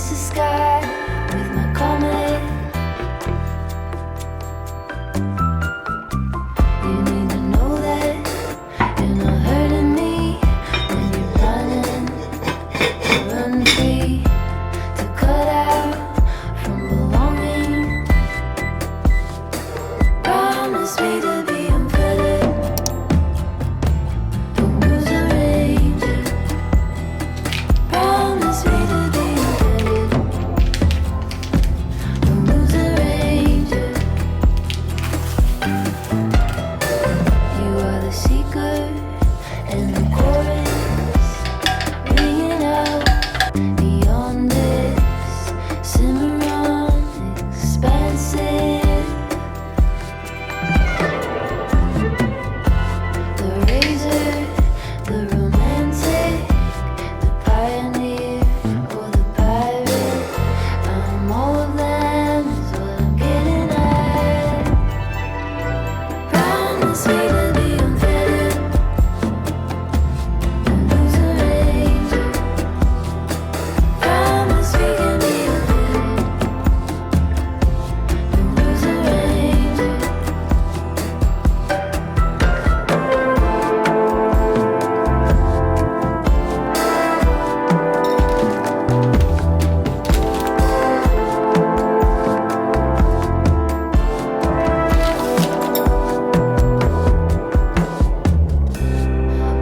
kiss the sky with my comet. You need to know that you're not hurting me when you're running to run free, to cut out from belonging. Promise me to be unfettered. Don't lose a ranger. Promise me to be unfettered. Don't lose a ranger. You are the secret and the chorus ringing out beyond this. Simmer on, expansive. The razor, the romantic, the pioneer or the pirate. I'm all of them is what I'm getting at. Promise me to be unfettered. Don't lose a ranger. Promise we can be unfettered. Don't lose a ranger.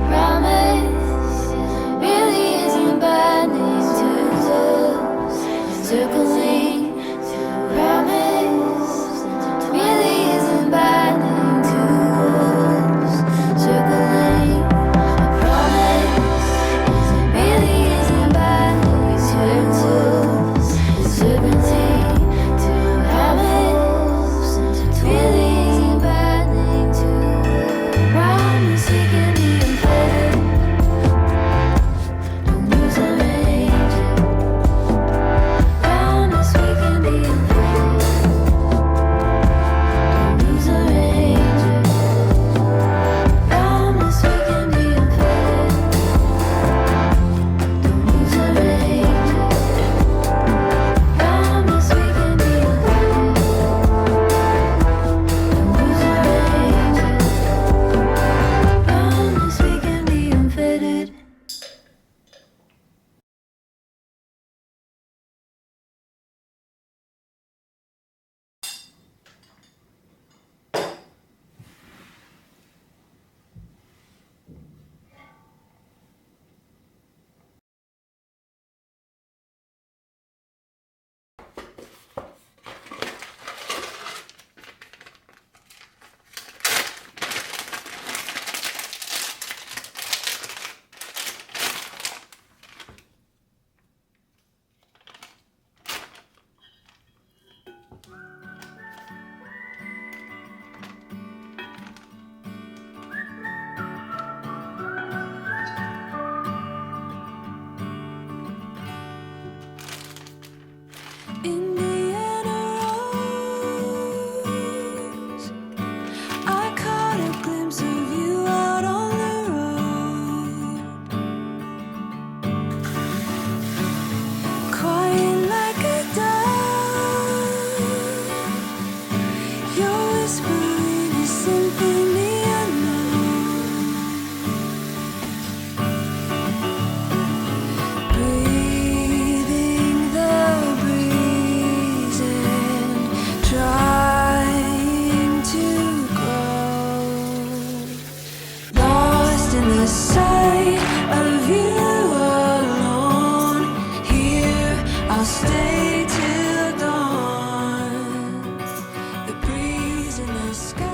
Promise really isn't binding to us. Circling to promise really isn't binding to us. Circling a promise really isn't binding to us. The serpentine to promise really isn't binding to us. Promise we can be unfettered. Don't lose a ranger. Promise we can be unfettered. Don't lose a ranger. Promise we can be unfettered. Don't lose a ranger. Promise we can be unfettered. Don't lose a ranger. Promise we can be unfettered. Indiana Rose, I caught a glimpse of you out on the road, quiet like a dove. You're whispering a symphony unknown, breathing the breeze and trying to grow, lost in the sight of you alone. Here I'll stay till dawn. The breeze in the sky.